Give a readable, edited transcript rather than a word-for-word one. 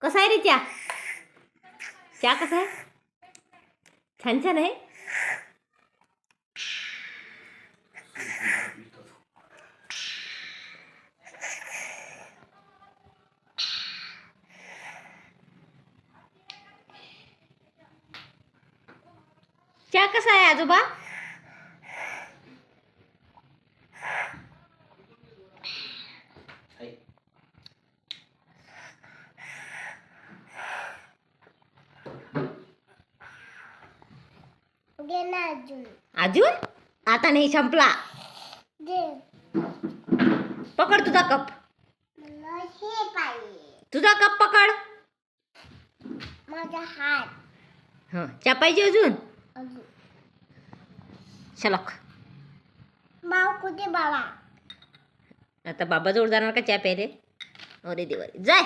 कसा आहे रे चहा? चहा कसा आहे? छान छान आहे. चहा कसा आहे आजोबा? अजून आता नाही संपला. पकड तुझा कप. तुझा कप पकड. माझा हात. हं, चहा पाहिजे अजून? शलक. माव कुठे बाबा? आता बाबाजवळ जाणार का चहा प्यायले? अरे देवा, जाय.